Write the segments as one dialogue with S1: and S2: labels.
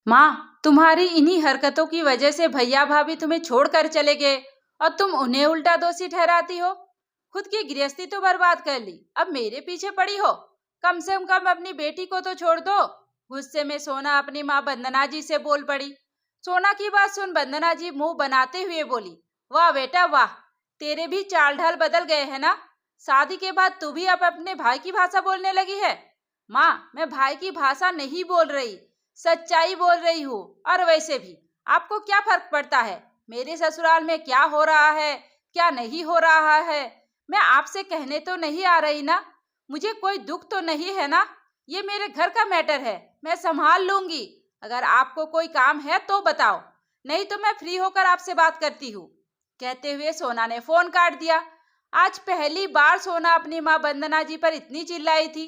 S1: माँ, तुम्हारी इन्हीं हरकतों की वजह से भैया भाभी तुम्हें छोड़कर चले गए और तुम उन्हें उल्टा दोषी ठहराती हो। खुद की गृहस्थी तो बर्बाद कर ली, अब मेरे पीछे पड़ी हो। कम से कम अपनी बेटी को तो छोड़ दो। गुस्से में सोना अपनी माँ वंदना जी से बोल पड़ी। सोना की बात सुन वंदना जी मुंह बनाते हुए बोली, वाह बेटा वाह, तेरे भी चाल ढाल बदल गए हैं ना। शादी के बाद तू भी अब अपने भाई की भाषा बोलने लगी है। माँ, मैं भाई की भाषा नहीं बोल रही, सच्चाई बोल रही हूँ। और वैसे भी आपको क्या फर्क पड़ता है मेरे ससुराल में क्या हो रहा है क्या नहीं हो रहा है। मैं आपसे कहने तो नहीं आ रही ना, मुझे कोई दुख तो नहीं है ना। ये मेरे घर का मैटर है, मैं संभाल लूंगी। अगर आपको कोई काम है तो बताओ, नहीं तो मैं फ्री होकर आपसे बात करती हूँ। कहते हुए सोना ने फोन काट दिया। आज पहली बार सोना अपनी माँ वंदना जी पर इतनी चिल्लाई थी।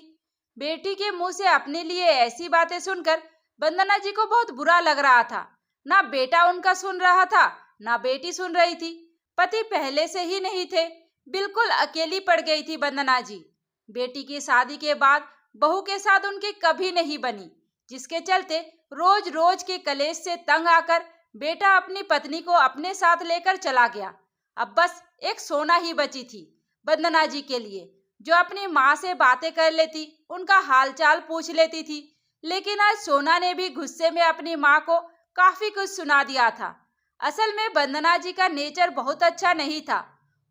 S1: बेटी के मुंह से अपने लिए ऐसी बातें सुनकर वंदना जी को बहुत बुरा लग रहा था। ना बेटा उनका सुन रहा था, ना बेटी सुन रही थी। पति पहले से ही नहीं थे, बिल्कुल अकेली पड़ गई थी वंदना जी। बेटी की शादी के बाद बहू के साथ उनकी कभी नहीं बनी, जिसके चलते रोज रोज के कलेश से तंग आकर बेटा अपनी पत्नी को अपने साथ लेकर चला गया। अब बस एक सोना ही बची थी वंदना जी के लिए, जो अपनी माँ से बातें कर लेती, उनका हालचाल पूछ लेती थी। लेकिन आज सोना ने भी गुस्से में अपनी माँ को काफी कुछ सुना दिया था। असल में वंदना जी का नेचर बहुत अच्छा नहीं था।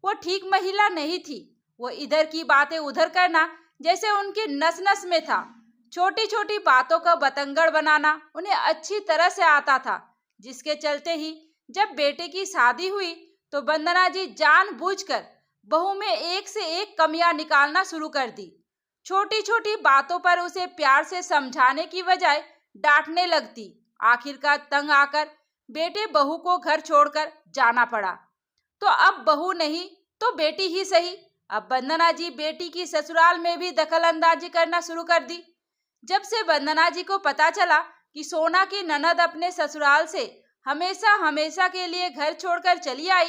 S1: वो ठीक महिला नहीं थी। वो इधर की बातें उधर करना जैसे उनकी नस नस में था। छोटी छोटी बातों का बतंगड़ बनाना उन्हें अच्छी तरह से आता था, जिसके चलते ही जब बेटे की शादी हुई तो वंदना जी जानबूझकर बहू में एक से एक कमियां निकालना शुरू कर दी। छोटी छोटी बातों पर उसे प्यार से समझाने की बजाय डांटने लगती। आखिरकार तंग आकर बेटे बहू को घर छोड़कर जाना पड़ा। तो अब बहू नहीं तो बेटी ही सही। अब वंदना जी बेटी की ससुराल में भी दखल अंदाजी करना शुरू कर दी। जब से वंदना जी को पता चला कि सोना की ननद अपने ससुराल से हमेशा हमेशा के लिए घर छोड़कर चली आई,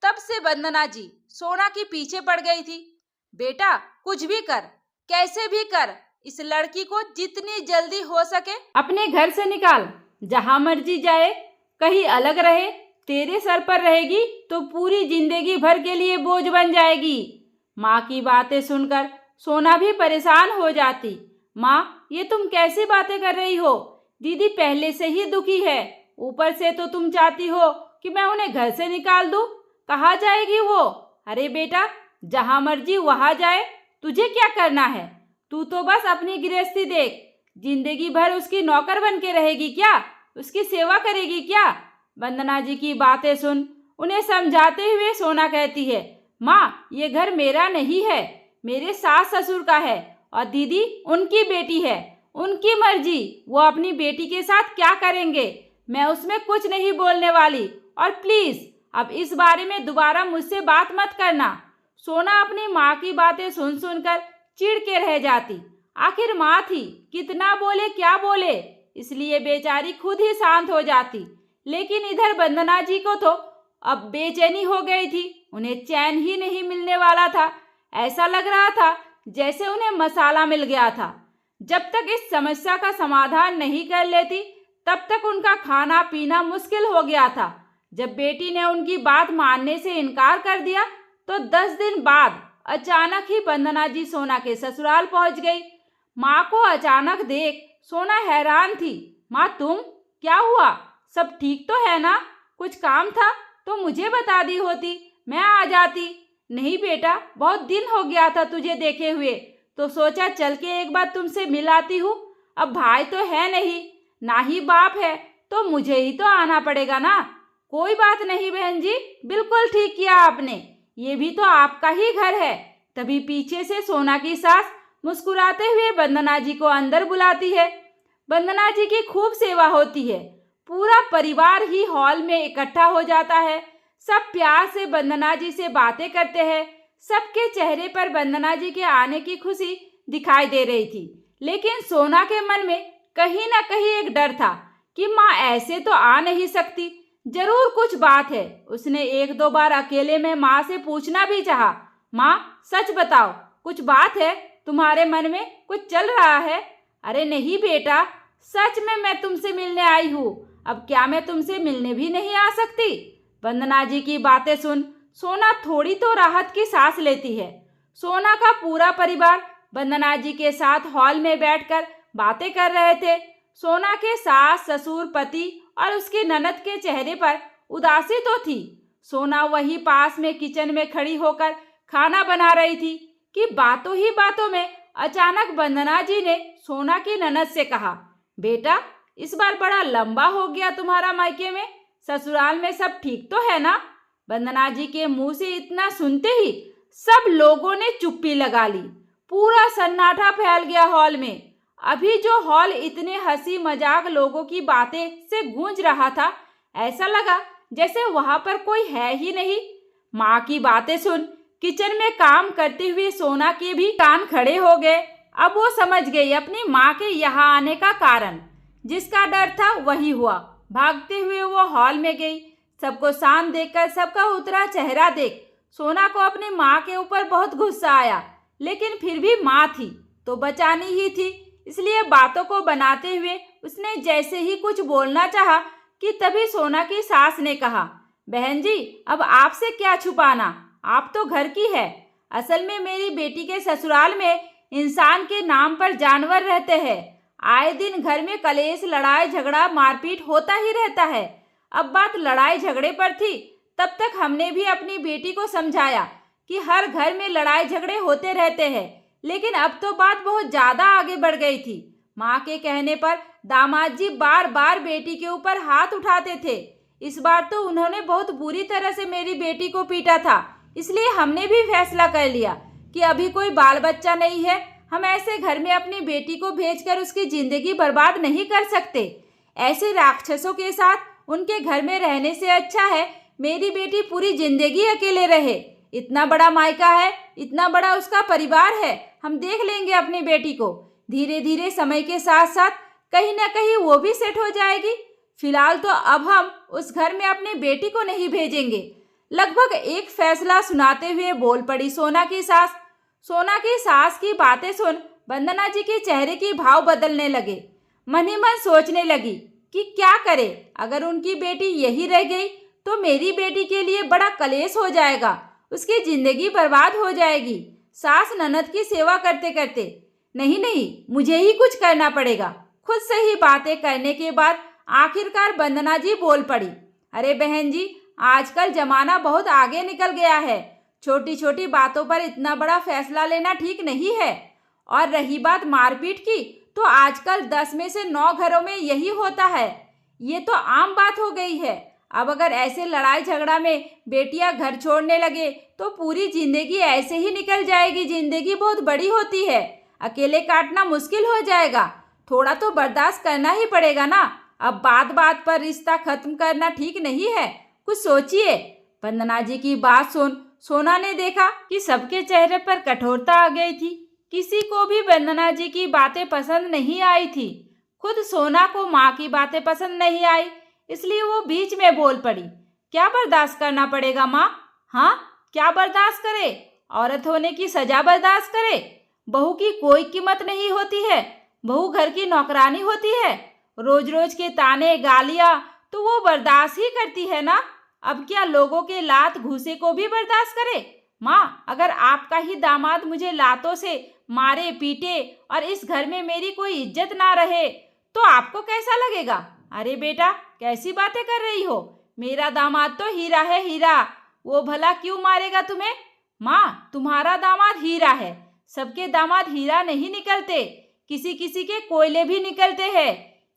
S1: तब से वंदना जी सोना के पीछे पड़ गई थी। बेटा, कुछ भी कर, कैसे भी कर, इस लड़की को जितनी जल्दी हो सके अपने घर से निकाल। जहां मर्जी जाए, कहीं अलग रहे, तेरे सर पर रहेगी तो पूरी जिंदगी भर के लिए बोझ बन जाएगी। माँ की बातें सुनकर सोना भी परेशान हो जाती। माँ, ये तुम कैसी बातें कर रही हो? दीदी पहले से ही दुखी है, ऊपर से तो तुम चाहती हो कि मैं उन्हें घर से निकाल दूं। कहाँ जाएगी वो? अरे बेटा, जहां मर्जी वहां जाए, तुझे क्या करना है? तू तो बस अपनी गृहस्थी देख। जिंदगी भर उसकी नौकर बन के रहेगी क्या? उसकी सेवा करेगी क्या? वंदना जी की बातें सुन उन्हें समझाते हुए सोना कहती है, माँ, ये घर मेरा नहीं है, मेरे सास ससुर का है और दीदी उनकी बेटी है। उनकी मर्जी, वो अपनी बेटी के साथ क्या करेंगे, मैं उसमें कुछ नहीं बोलने वाली। और प्लीज अब इस बारे में दोबारा मुझसे बात मत करना। सोना अपनी माँ की बातें सुन सुनकर चिढ़ के रह जाती। आखिर माँ थी, कितना बोले क्या बोले, इसलिए बेचारी खुद ही शांत हो जाती। लेकिन इधर वंदना जी को तो अब बेचैनी हो गई थी। उन्हें चैन ही नहीं मिलने वाला था। ऐसा लग रहा था जैसे उन्हें मसाला मिल गया था। जब तक इस समस्या का समाधान नहीं कर लेती, तब तक उनका खाना पीना मुश्किल हो गया था। जब बेटी ने उनकी बात मानने से इनकार कर दिया तो 10 दिन बाद अचानक ही वंदना जी सोना के ससुराल पहुंच गई। माँ को अचानक देख सोना हैरान थी। माँ, तुम, क्या हुआ? सब ठीक तो है ना? कुछ काम था तो मुझे बता दी होती, मैं आ जाती। नहीं बेटा, बहुत दिन हो गया था तुझे देखे हुए, तो सोचा चल के एक बार तुमसे मिल आती हूँ। अब भाई तो है नहीं, ना ही बाप है, तो मुझे ही तो आना पड़ेगा ना। कोई बात नहीं बहन जी, बिल्कुल ठीक किया आपने, ये भी तो आपका ही घर है। तभी पीछे से सोना की सास मुस्कुराते हुए वंदना जी को अंदर बुलाती है। वंदना जी की खूब सेवा होती है। पूरा परिवार ही हॉल में इकट्ठा हो जाता है। सब प्यार से वंदना जी से बातें करते हैं। सबके चेहरे पर वंदना जी के आने की खुशी दिखाई दे रही थी। लेकिन सोना के मन में कहीं ना कहीं एक डर था कि माँ ऐसे तो आ नहीं सकती, जरूर कुछ बात है। उसने 1-2 बार अकेले में माँ से पूछना भी चाहा, माँ सच बताओ, कुछ बात है तुम्हारे मन में, कुछ चल रहा है? अरे नहीं बेटा, सच में मैं तुमसे मिलने आई हूँ। अब क्या मैं तुमसे मिलने भी नहीं आ सकती? वंदना जी की बातें सुन सोना थोड़ी तो राहत की सांस लेती है। सोना का पूरा परिवार वंदना जी के साथ हॉल में बैठकर बातें कर रहे थे। सोना के सास, ससुर, पति और उसकी ननद के चेहरे पर उदासी तो थी। सोना वही पास में किचन में खड़ी होकर खाना बना रही थी कि बातों ही बातों में अचानक वंदना जी ने सोना की ननद से कहा, बेटा इस बार बड़ा लंबा हो गया तुम्हारा मायके में, ससुराल में सब ठीक तो है ना? वंदना जी के मुंह से इतना सुनते ही सब लोगों ने चुप्पी लगा ली। पूरा सन्नाटा फैल गया हॉल में। अभी जो हॉल इतने हंसी मजाक लोगों की बातें से गूंज रहा था, ऐसा लगा जैसे वहां पर कोई है ही नहीं। माँ की बातें सुन किचन में काम करते हुए सोना के भी कान खड़े हो गए। अब वो समझ गई अपनी माँ के यहाँ आने का कारण। जिसका डर था वही हुआ। भागते हुए वो हॉल में गई। सबको शांत देखकर, सबका उतरा चेहरा देख सोना को अपनी माँ के ऊपर बहुत गुस्सा आया, लेकिन फिर भी माँ थी तो बचानी ही थी। इसलिए बातों को बनाते हुए उसने जैसे ही कुछ बोलना चाहा कि तभी सोना की सास ने कहा, बहन जी अब आपसे क्या छुपाना, आप तो घर की है। असल में मेरी बेटी के ससुराल में इंसान के नाम पर जानवर रहते हैं। आए दिन घर में कलेश, लड़ाई झगड़ा, मारपीट होता ही रहता है। अब बात लड़ाई झगड़े पर थी, तब तक हमने भी अपनी बेटी को समझाया कि हर घर में लड़ाई झगड़े होते रहते हैं, लेकिन अब तो बात बहुत ज़्यादा आगे बढ़ गई थी। माँ के कहने पर दामाद जी बार बार बेटी के ऊपर हाथ उठाते थे। इस बार तो उन्होंने बहुत बुरी तरह से मेरी बेटी को पीटा था। इसलिए हमने भी फैसला कर लिया कि अभी कोई बाल बच्चा नहीं है, हम ऐसे घर में अपनी बेटी को भेजकर उसकी जिंदगी बर्बाद नहीं कर सकते। ऐसे राक्षसों के साथ उनके घर में रहने से अच्छा है मेरी बेटी पूरी जिंदगी अकेले रहे। इतना बड़ा मायका है, इतना बड़ा उसका परिवार है, हम देख लेंगे अपनी बेटी को। धीरे धीरे समय के साथ साथ कहीं ना कहीं वो भी सेट हो जाएगी। फिलहाल तो अब हम उस घर में अपनी बेटी को नहीं भेजेंगे। लगभग एक फैसला सुनाते हुए बोल पड़ी सोना की सास। सोना की सास की बातें सुन वंदना जी के चेहरे के भाव बदलने लगे। मन ही मन सोचने लगी कि क्या करे, अगर उनकी बेटी यही रह गई तो मेरी बेटी के लिए बड़ा कलेश हो जाएगा, उसकी जिंदगी बर्बाद हो जाएगी सास ननद की सेवा करते करते। नहीं नहीं, मुझे ही कुछ करना पड़ेगा। खुद से ही बातें करने के बाद आखिरकार वंदना जी बोल पड़ी, अरे बहन जी आजकल जमाना बहुत आगे निकल गया है, छोटी छोटी बातों पर इतना बड़ा फैसला लेना ठीक नहीं है। और रही बात मारपीट की, तो आजकल 10 में से 9 घरों में यही होता है। ये तो आम बात हो गई है। अब अगर ऐसे लड़ाई झगड़ा में बेटियां घर छोड़ने लगे तो पूरी जिंदगी ऐसे ही निकल जाएगी। जिंदगी बहुत बड़ी होती है, अकेले काटना मुश्किल हो जाएगा। थोड़ा तो बर्दाश्त करना ही पड़ेगा ना। अब बात बात पर रिश्ता खत्म करना ठीक नहीं है, कुछ सोचिए। वंदना जी की बात सुन सोना ने देखा कि सबके चेहरे पर कठोरता आ गई थी। किसी को भी वंदना जी की बातें पसंद नहीं आई थी। खुद सोना को माँ की बातें पसंद नहीं आई, इसलिए वो बीच में बोल पड़ी, क्या बर्दाश्त करना पड़ेगा माँ? हाँ, क्या बर्दाश्त करे? औरत होने की सजा बर्दाश्त करे? बहू की कोई कीमत नहीं होती है, बहू घर की नौकरानी होती है। रोज रोज के ताने गालियाँ तो वो बर्दाश्त ही करती है ना। अब क्या लोगों के लात घूसे को भी बर्दाश्त करे? माँ, अगर आपका ही दामाद मुझे लातों से मारे पीटे और इस घर में मेरी कोई इज्जत ना रहे तो आपको कैसा लगेगा? अरे बेटा, कैसी बातें कर रही हो? मेरा दामाद तो हीरा है, हीरा। वो भला क्यों मारेगा तुम्हें? माँ, तुम्हारा दामाद हीरा है। सबके दामाद हीरा नहीं निकलते, किसी किसी के कोयले भी निकलते हैं।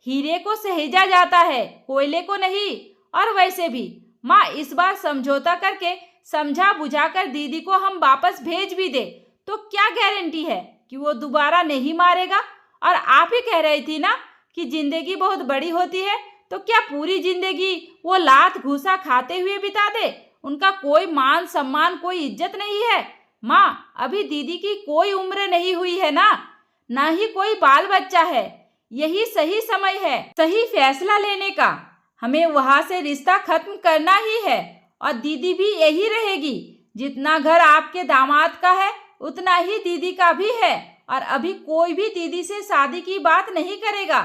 S1: हीरे को सहेजा जाता है, कोयले को नहीं। और वैसे भी माँ, इस बार समझौता करके समझा बुझाकर दीदी को हम वापस भेज भी दे तो क्या गारंटी है कि वो दोबारा नहीं मारेगा? और आप ही कह रही थी ना कि जिंदगी बहुत बड़ी होती है, तो क्या पूरी जिंदगी वो लात घूसा खाते हुए बिता दे? उनका कोई मान सम्मान, कोई इज्जत नहीं है। माँ, अभी दीदी की कोई उम्र नहीं हुई है ना ही कोई बाल बच्चा है। यही सही समय है सही फैसला लेने का। हमें वहां से रिश्ता खत्म करना ही है और दीदी भी यही रहेगी। जितना घर आपके दामाद का है उतना ही दीदी का भी है। और अभी कोई भी दीदी से शादी की बात नहीं करेगा,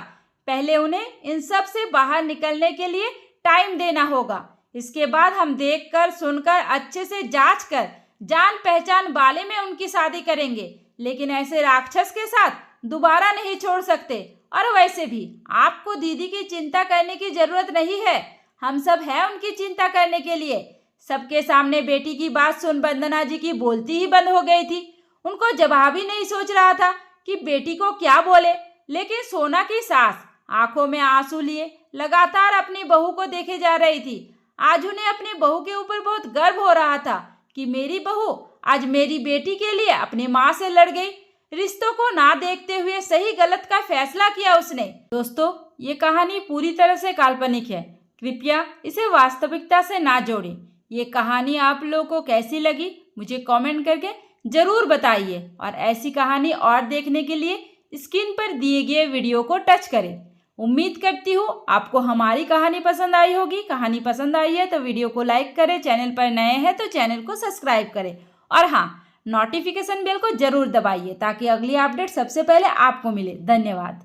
S1: पहले उन्हें इन सब से बाहर निकलने के लिए टाइम देना होगा। इसके बाद हम देखकर सुनकर अच्छे से जांच कर जान पहचान वाले में उनकी शादी करेंगे, लेकिन ऐसे राक्षस के साथ दोबारा नहीं छोड़ सकते। और वैसे भी आपको दीदी की चिंता करने की जरूरत नहीं है, हम सब हैं उनकी चिंता करने के लिए। सबके सामने बेटी की बात सुन वंदना जी की बोलती ही बंद हो गई थी। उनको जवाब ही नहीं सोच रहा था कि बेटी को क्या बोले, लेकिन सोना की सास आंखों में आंसू लिए लगातार अपनी बहू को देखे जा रही थी। आज उन्हें अपनी बहू के ऊपर बहुत गर्व हो रहा था कि मेरी बहू आज मेरी बेटी के लिए अपनी माँ से लड़ गई। रिश्तों को ना देखते हुए सही गलत का फैसला किया उसने। दोस्तों, ये कहानी पूरी तरह से काल्पनिक है, कृपया इसे वास्तविकता से ना जोड़ें। ये कहानी आप लोगों को कैसी लगी मुझे कमेंट करके जरूर बताइए, और ऐसी कहानी और देखने के लिए स्क्रीन पर दिए गए वीडियो को टच करें। उम्मीद करती हूँ आपको हमारी कहानी पसंद आई होगी। कहानी पसंद आई है तो वीडियो को लाइक करें, चैनल पर नए हैं तो चैनल को सब्सक्राइब करें, और हाँ, नोटिफिकेशन बेल को जरूर दबाइए ताकि अगली अपडेट सबसे पहले आपको मिले। धन्यवाद।